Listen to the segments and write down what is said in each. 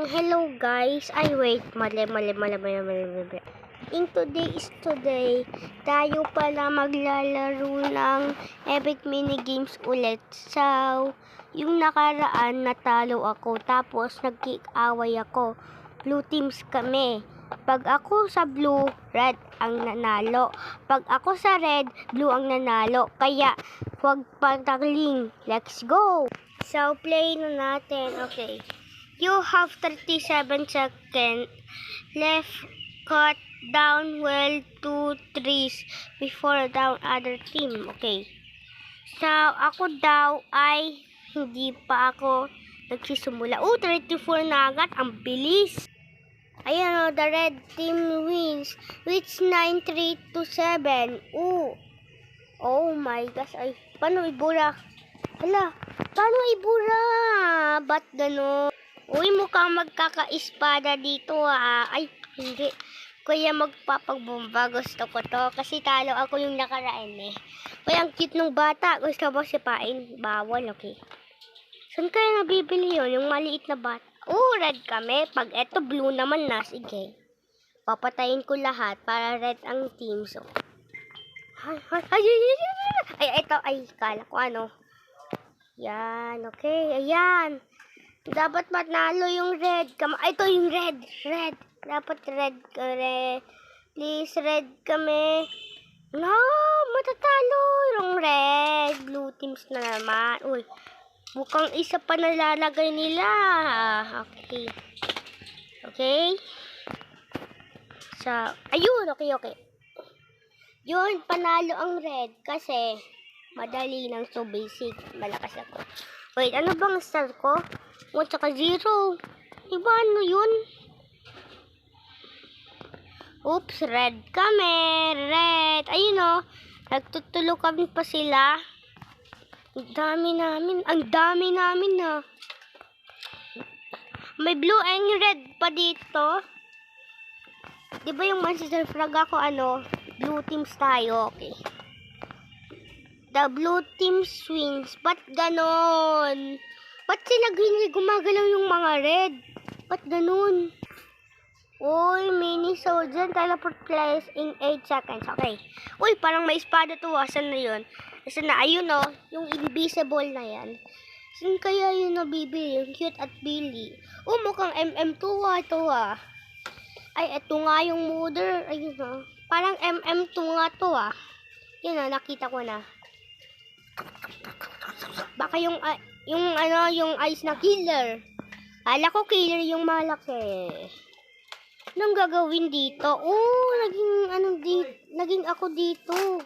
Hello guys. Ay wait, mali. In today, tayo pala maglalaro ng epic mini games ulit. So, yung nakaraan natalo ako, tapos nagkiaway ako. Blue teams kami. Pag ako sa blue, red ang nanalo. Pag ako sa red, blue ang nanalo. Kaya, huwag patagling. Let's go! So, play na natin. Okay. You have 37 seconds left. Cut down well 2 trees before down other team. Okay. So, ako daw ay hindi pa ako nagsisimula. 34 na agad. Ang bilis. Ayan o, the red team wins. Which 9-3 to 7. Oh my gosh. Ay, paano ibura? Hala, paano ibura? Ba't gano'n? Uy, mukhang magkaka-espada dito Ay, hindi. Kaya magpapagbomba. Gusto ko to. Kasi talo ako yung nakaraan Kaya ang cute ng bata. Gusto mo sipain? Bawal, okay. Saan kaya nabibili yun? Yung maliit na bata. Red kami. Pag eto blue naman na. Sige. Papatayin ko lahat para red ang team. So, ay, ito. Ay, kala ko ano. Yan, okay. Ayan. Dapat manalo yung red. Ito yung red. Dapat red. Please, red kami. No, matatalo yung red. Blue teams na naman. Uy, mukhang isa pa nalalagay nila. Okay. Okay. So, ayun. Okay. Yun, panalo ang red. Kasi, madali lang, so basic. Malakas ako. Wait, ano bang star ko? 1 tsaka 0. Diba ano yun? Oops, red kami. Red. Ayun o. Nagtutulo kami pa sila. Ang dami namin na. May blue and red pa dito. Diba yung Manchester flag ako blue teams tayo. Okay. The blue team swings. Ba't ganon? Ba't sila gumagalaw yung mga red? Ba't ganon? Uy, mini soldier teleport place in 8 seconds. Okay. Uy, parang may espada to. Saan na yun? Saan na? Ayun yung invisible na yan. Saan kaya yun nabibili? Yung cute at Billy. Mukhang MM2 ito Ay, ito nga yung mother. Ayun Parang MM2 nga to Yun nakita ko na. Baka yung ice na killer. Kala ko killer yung malaki. Anong gagawin dito? Naging ako dito.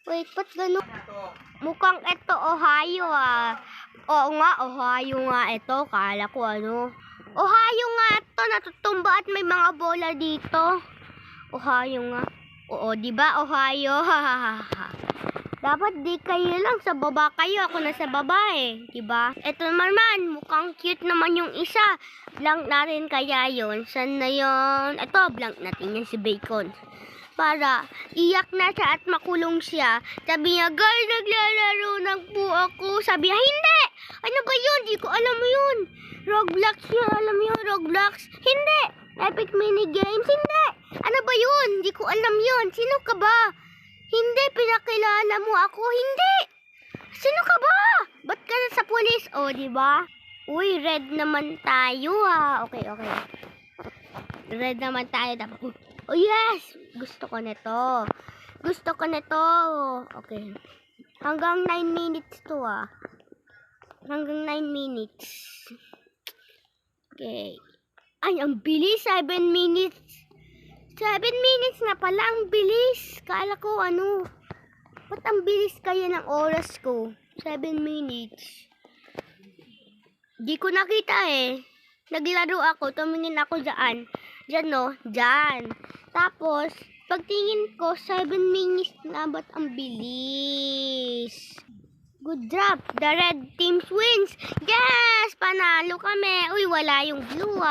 Wait, ba't gano'n? Mukhang ito Ohio Oo nga, Ohio nga ito. Kala ko Ohio nga ito. Natutumba at may mga bola dito. Ohio nga. Oo, diba Ohio? Dapat di kayo lang, sa baba kayo. Ako nasa baba diba? Ito naman, mukhang cute naman yung isa. Blank natin kaya yun. Saan na yun? Ito, blank natin yan si Bacon. Para iyak na siya at makulong siya. Sabi niya, girl, naglalaro lang po ako. Sabi niya, hindi! Ano ba yun? Di ko alam mo yun. Roblox yun. Alam mo yun, Roblox? Hindi! Epic mini games? Hindi! Ano ba yun? Di ko alam yun. Sino ka ba? Hindi, pinakilala mo ako. Hindi! Sino ka ba? Ba't ka na sa pulis? Diba? Uy, red naman tayo Okay. Red naman tayo. Oh, yes! Gusto ko nito. Okay. Hanggang 9 minutes to Hanggang 9 minutes. Okay. Ay, ang bilis. 7 minutes. 7 minutes na pala, ang bilis. Kala ko ba't ang bilis kaya ng oras ko? 7 minutes. Di ko nakita Naglaro ako, tumingin ako dyan. Dyan. Tapos, pagtingin ko, 7 minutes na, ba't ang bilis? Good job. The red team wins. Yes! Panalo kami. Uy, wala yung blue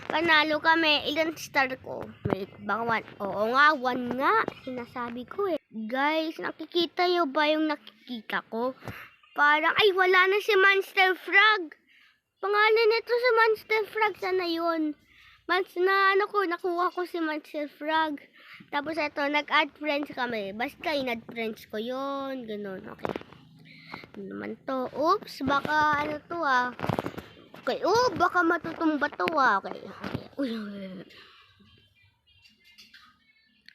Panalo kami. Ilan star ko? May bang 1. Oo nga, 1 nga. Sinasabi ko Guys, nakikita nyo ba yung nakikita ko? Parang, ay, wala na si Monster Frog. Pangalan nito si Monster Frog. Sana yun. Nakuha ko si Monster Frog. Tapos ito, nag-add friends kami. Basta in-add friends ko yun. Ganun, okay. Ano naman to? Oops, baka ano to ah. Okay, baka matutumba to ah. Okay. Uy.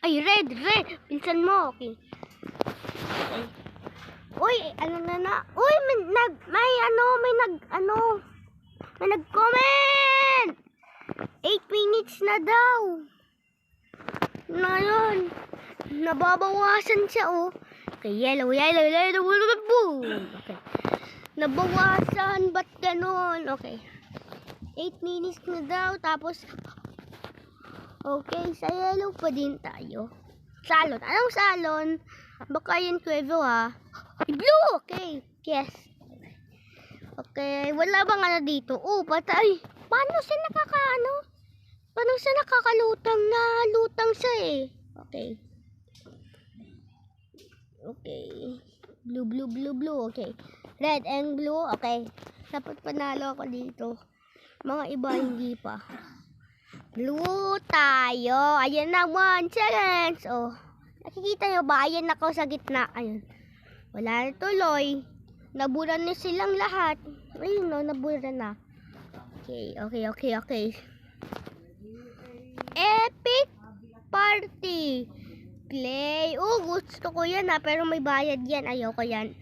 Ay, red. Pinsan mo, okay. Uy, ano na. Uy, may nag-comment. 8 minutes na daw. Ngayon, nababawasan siya, oh. Okay, yellow. Boom. Okay. Nabawasan, ba't ganun? Okay. 8 minutes na daw, tapos, okay, sa yellow pa din tayo. Salon. Anong salon? Baka yun Cuevo, ha? Blue! Okay, yes. Okay, wala bang ano dito? Patay. Paano siya nakakalutang na lutang siya eh? Okay. Blue. Okay. Red and blue. Okay. Dapat panalo ako dito. Mga iba hindi pa. Blue tayo. Ayan na, 1 challenge. Nakikita nyo ba? Ayan ako sa gitna. Ayun. Wala na tuloy. Nabura na silang lahat. Ayun no, nabura na. Okay. Epic party. Play. Gusto ko yan ha. Pero may bayad yan. Ayoko yan.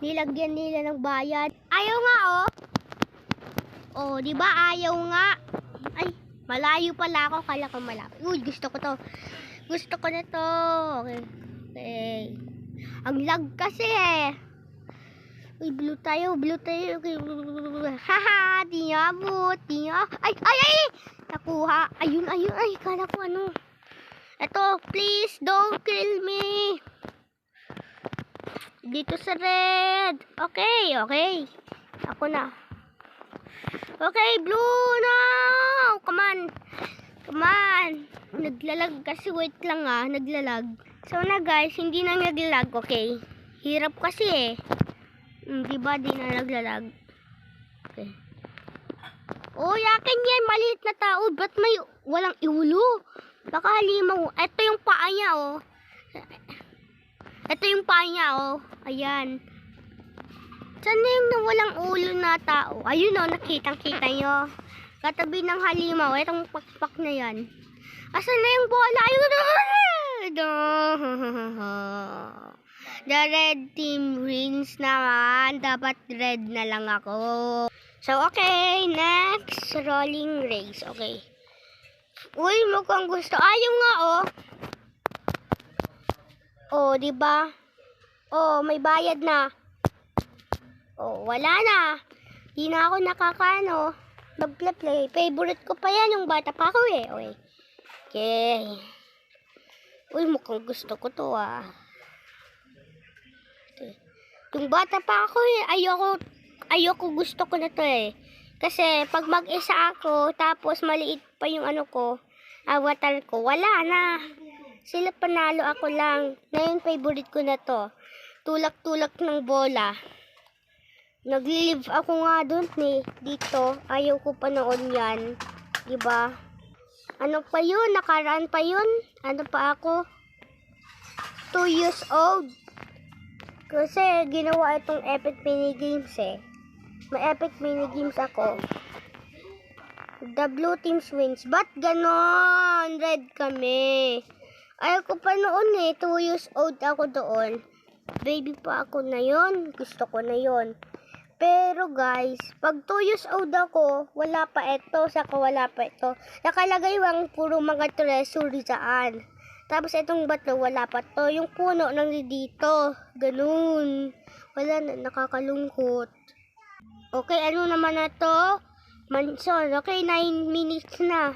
Nilagyan nila ng bayad. Ayaw nga di ba ayaw nga? Ay, malayo pala ako. Kala ko malapit. Gusto ko to. Gusto ko na to. Okay. Ang lag kasi eh. Uy, blue tayo. Okay. Haha, di abot. Ay! Nakuha. Ayun. Ay, kala ko ano. Eto, please don't kill me. Dito sa red. Okay. Ako na. Okay, blue na. Come on. Naglalag kasi. Wait lang naglalag. So na guys, hindi na naglalag. Okay. Hirap kasi eh. Diba di na naglalag. Okay. Yakin yan. Maliit na tao. Ba't may walang ulo? Baka halimaw. Ito yung paa niya Ayan. Saan na yung walang ulo na tao? Ayun nakitang-kita nyo. Katabi ng halimaw. Itong pakpak na yan. Asan na yung bola? Ayun. The red team wins naman. Dapat red na lang ako. So, okay. Next, rolling race. Okay. Uy, mukhang gusto. Ayaw nga, diba? May bayad na. Wala na. Di na ako mag-play. Favorite ko pa yan, yung bata pa ako eh. Okay. Uy, mukhang gusto ko to Okay. Yung bata pa ako eh. Ayoko gusto ko na to eh. Kasi pag mag-isa ako, tapos maliit pa yung avatar ko, wala na. Sila panalo, ako lang. Ngayon, favorite ko na to. Tulak-tulak ng bola. Nag-live ako nga dun dito. Ayaw ko pa noon yan. Diba? Ano pa yun? Nakaraan pa yun? Ano pa ako? 2 years old. Kasi ginawa itong epic minigames eh. May epic minigames ako. The blue team wins. Ba't ganon? Red kami. Ayaw ko pa noon eh. 2 years old ako doon. Baby pa ako na yon. Gusto ko na yon. Pero guys, pag 2 years old ako, wala pa ito. Saka wala pa ito. Nakalagay lang puro mga treasure dyan. Tapos itong bato, wala pa to. Yung puno nang dito. Ganun. Wala na, nakakalungkot. Okay, ano naman na to? Mansion. Okay, 9 minutes na.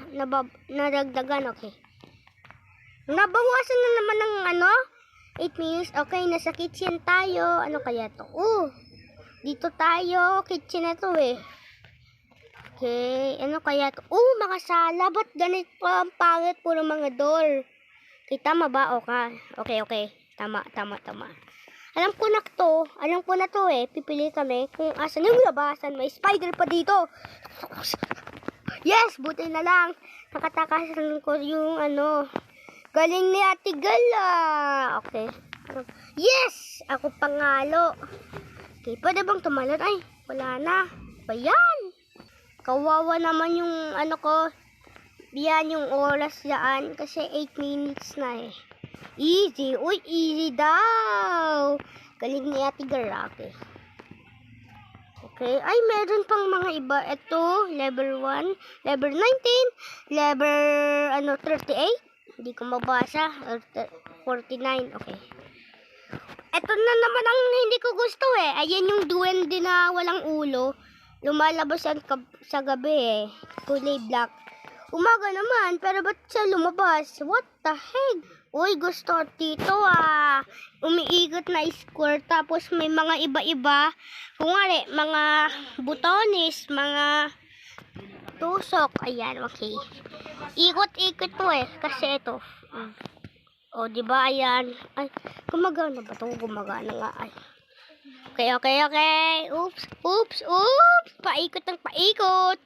Nadagdagan, okay. Nabawasan na naman ng 8 minutes. Okay, nasa kitchen tayo. Ano kaya to? Dito tayo. Kitchen na to eh. Okay, ano kaya to? Mga sala. Ba't ganito ang pangit? Puro mga door. Okay, tama ba? Okay. Tama. Alam ko na to eh. Pipili kami kung asan yung labasan. May spider pa dito. Yes, buti na lang. Nakatakasan ko yung ano. Galing ni Ate Gala. Okay. Yes! Ako pangalo. Okay, pwede bang tumalon? Ay, wala na. Ayan. Kawawa naman yung ano ko. Yan yung oras dyan. Kasi 8 minutes na eh. Easy. Uy, easy daw. Galing ni Ate Gala. Okay. Okay. Ay, meron pang mga iba. Ito, level 1, level 19, level 38. Hindi ko mabasa. 49. Okay. Ito na naman ang hindi ko gusto eh. Ayan yung duwende na walang ulo. Lumalabas yan sa gabi eh. Kulay black. Umaga naman. Pero ba't siya lumabas? What the heck? Uy, gusto dito ah. Umiikot na square. Tapos may mga iba-iba. Kungari, mga butones, mga tusok. Ayan, okay. Ikot-ikot to eh. Kasi ito. O, diba? Ayan. Ay, gumagana ba ito? Gumagana nga. Ay. Okay. Oops. Paikot ng paikot.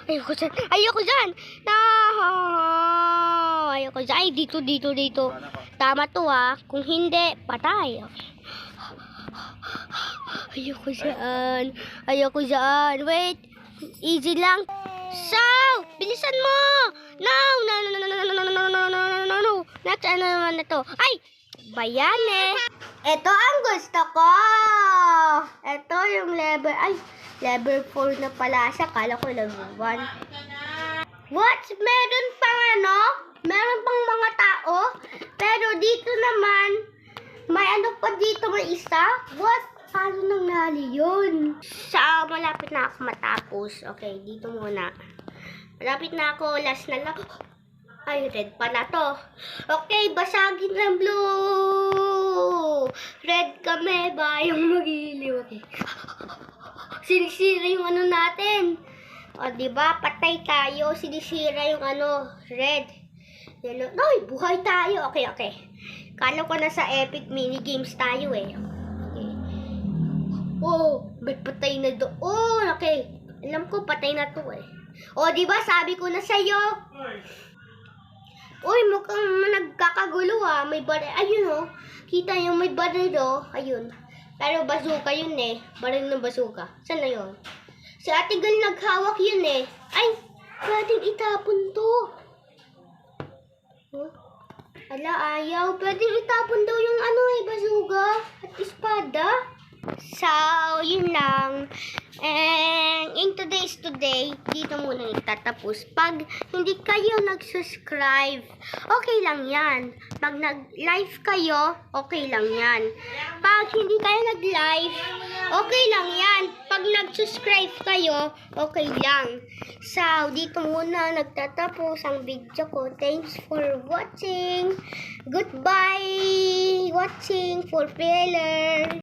Ayoko dyan. No. Ayoko dyan. Ay, dito. Tama to ah. Kung hindi, patay. Okay. Ayoko dyan. Wait. Easy lang. So, bilisan mo. No. Ano naman na to? Ay, bayan eh. Ito ang gusto ko. Ito yung level. Ay, level 4 na pala siya. Kala ko level 1. What? Meron pang ano? Meron pang mga tao? Pero dito naman, may ano pa dito, may isa? What? Paano nangyari yun? Malapit na ako matapos. Okay, dito muna. Malapit na ako. Last na lang. Ay, red pala to. Okay, basagin ng blue. Red kami ba? Yung mag-iiliw. Okay. Sinisira yung ano natin. O, diba? Patay tayo. Sinisira yung ano, red. Yellow. Ay, buhay tayo. Okay. Kala ko na sa epic minigames tayo eh. Okay. Oh, may patay na doon. Okay. Alam ko, patay na to eh. O, diba? Sabi ko na sa'yo. Uy, mukhang nagkakagulo ah. May baril. Ayun oh. Kita yung may baril oh. Ayun. Pero bazooka yun eh. Baril ng bazooka. Saan na yun? Si Ate Gal naghawak yun eh. Ay, pwedeng itapon to. Huh? Ala, ayaw. Pwedeng itapon daw yung ano eh, bazooka. At espada. So, yun lang. And in today's today, dito muna nagtatapos. Pag hindi kayo nag-subscribe, okay lang yan. Pag nag-live kayo, okay lang yan. Pag hindi kayo nag-live, okay lang yan. Pag nag-subscribe kayo, okay lang. So, dito muna nagtatapos ang video ko. Thanks for watching. Goodbye. Watching for Feller.